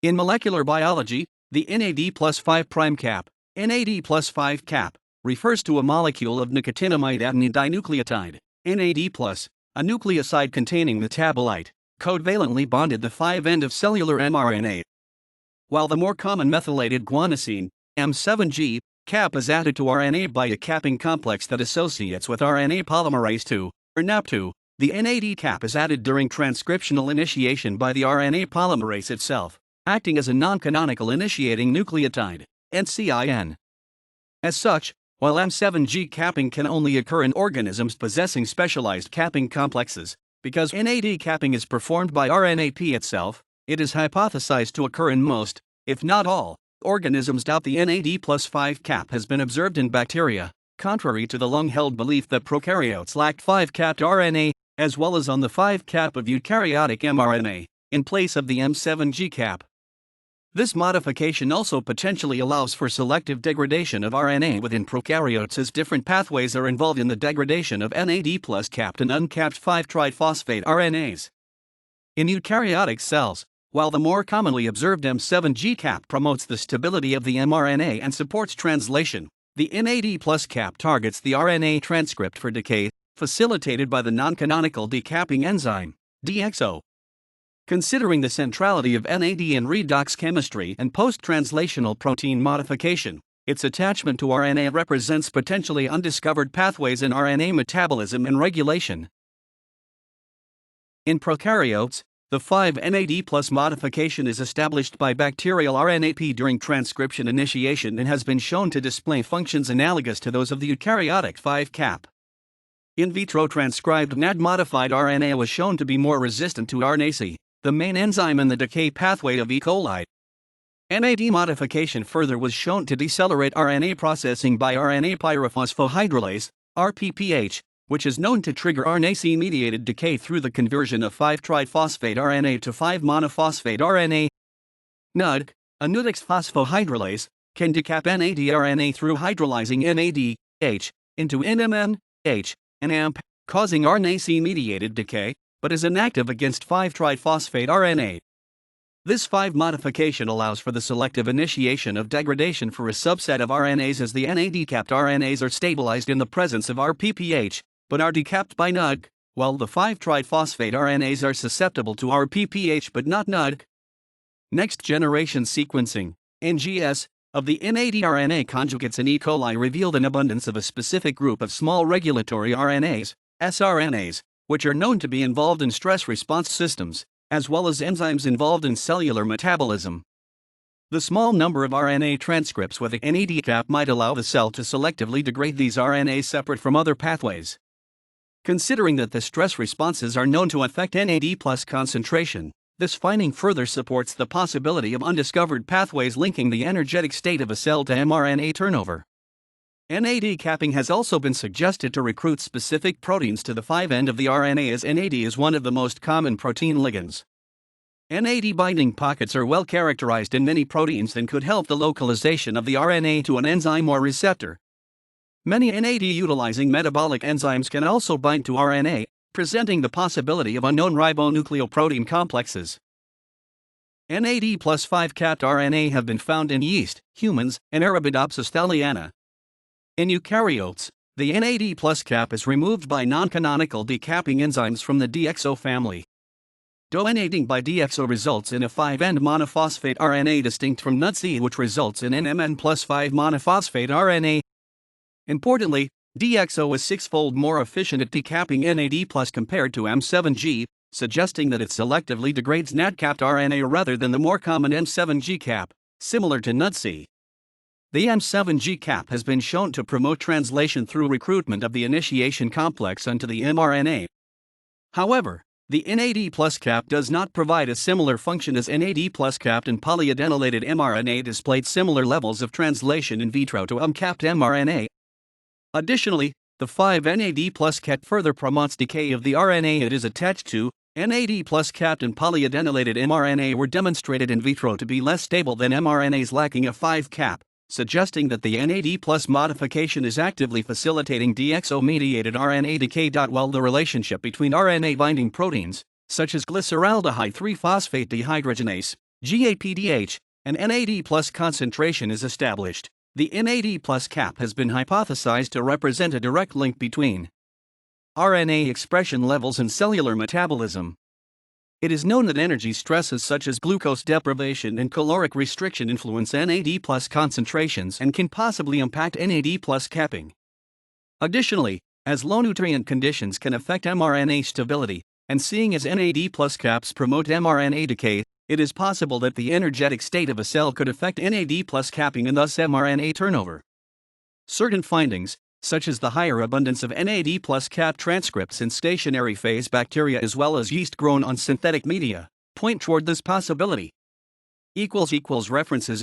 In molecular biology, the NAD plus 5' cap, NAD plus 5 cap, refers to a molecule of nicotinamide adenine dinucleotide, NAD plus, a nucleoside-containing metabolite, covalently bonded the 5' of cellular mRNA. While the more common methylated guanosine, M7G, cap is added to RNA by a capping complex that associates with RNA polymerase II, RNAP II, the NAD cap is added during transcriptional initiation by the RNA polymerase itself, acting as a non-canonical initiating nucleotide, NCIN. As such, while M7G capping can only occur in organisms possessing specialized capping complexes, because NAD capping is performed by RNAP itself, it is hypothesized to occur in most, if not all, organisms. The NAD plus 5 cap has been observed in bacteria, contrary to the long-held belief that prokaryotes lacked 5-capped RNA, as well as on the 5 cap of eukaryotic mRNA, in place of the M7G cap. This modification also potentially allows for selective degradation of RNA within prokaryotes, as different pathways are involved in the degradation of NAD plus capped and uncapped 5-triphosphate-RNAs. In eukaryotic cells, while the more commonly observed M7G cap promotes the stability of the mRNA and supports translation, the NAD plus cap targets the RNA transcript for decay, facilitated by the non-canonical decapping enzyme, DXO. Considering the centrality of NAD in redox chemistry and post-translational protein modification, its attachment to RNA represents potentially undiscovered pathways in RNA metabolism and regulation. In prokaryotes, the 5-NAD plus modification is established by bacterial RNAP during transcription initiation and has been shown to display functions analogous to those of the eukaryotic 5 cap. In vitro transcribed NAD-modified RNA was shown to be more resistant to RNase, the main enzyme in the decay pathway of E. coli. NAD modification further was shown to decelerate RNA processing by RNA pyrophosphohydrolase, RPPH, which is known to trigger RNase-mediated decay through the conversion of 5-triphosphate-RNA to 5-monophosphate-RNA. NUD, a Nucleus phosphohydrolase, can decap NAD RNA through hydrolyzing NAD, into NMN, and AMP, causing RNase-mediated decay, but is inactive against 5-triphosphate-RNA. This 5 modification allows for the selective initiation of degradation for a subset of RNAs, as the NAD-capped RNAs are stabilized in the presence of RPPH, but are decapped by NUD, while the 5-triphosphate-RNAs are susceptible to RPPH but not NUD. Next-generation sequencing, NGS, of the NAD RNA conjugates in E. coli revealed an abundance of a specific group of small regulatory RNAs, sRNAs, which are known to be involved in stress response systems, as well as enzymes involved in cellular metabolism. The small number of RNA transcripts with a NAD cap might allow the cell to selectively degrade these RNAs separate from other pathways. Considering that the stress responses are known to affect NAD plus concentration, this finding further supports the possibility of undiscovered pathways linking the energetic state of a cell to mRNA turnover. NAD capping has also been suggested to recruit specific proteins to the 5' of the RNA, as NAD is one of the most common protein ligands. NAD binding pockets are well characterized in many proteins and could help the localization of the RNA to an enzyme or receptor. Many NAD-utilizing metabolic enzymes can also bind to RNA, presenting the possibility of unknown ribonucleoprotein complexes. NAD plus 5-capped RNA have been found in yeast, humans, and Arabidopsis thaliana. In eukaryotes, the NAD plus cap is removed by non-canonical decapping enzymes from the DXO family. Donating by DXO results in a 5' monophosphate RNA distinct from NUD, which results in NMN plus 5 monophosphate RNA. Importantly, DXO is 6-fold more efficient at decapping NAD plus compared to M7G, suggesting that it selectively degrades NAD-capped RNA rather than the more common M7G cap, similar to NUD. The M7G cap has been shown to promote translation through recruitment of the initiation complex onto the mRNA. However, the NAD plus cap does not provide a similar function as NAD plus capped and polyadenylated mRNA displayed similar levels of translation in vitro to uncapped mRNA. Additionally, the 5-NAD plus cap further promotes decay of the RNA it is attached to. NAD plus capped and polyadenylated mRNA were demonstrated in vitro to be less stable than mRNAs lacking a 5 cap, suggesting that the NAD plus modification is actively facilitating DXO-mediated RNA decay. While the relationship between RNA binding proteins, such as glyceraldehyde 3-phosphate dehydrogenase, GAPDH, an NAD plus concentration is established. The NAD plus cap has been hypothesized to represent a direct link between RNA expression levels and cellular metabolism. It is known that energy stresses such as glucose deprivation and caloric restriction influence NAD plus concentrations and can possibly impact NAD plus capping. Additionally, as low nutrient conditions can affect mRNA stability, and seeing as NAD plus caps promote mRNA decay, it is possible that the energetic state of a cell could affect NAD plus capping and thus mRNA turnover. Certain findings, such as the higher abundance of NAD plus cap transcripts in stationary phase bacteria as well as yeast grown on synthetic media, point toward this possibility. References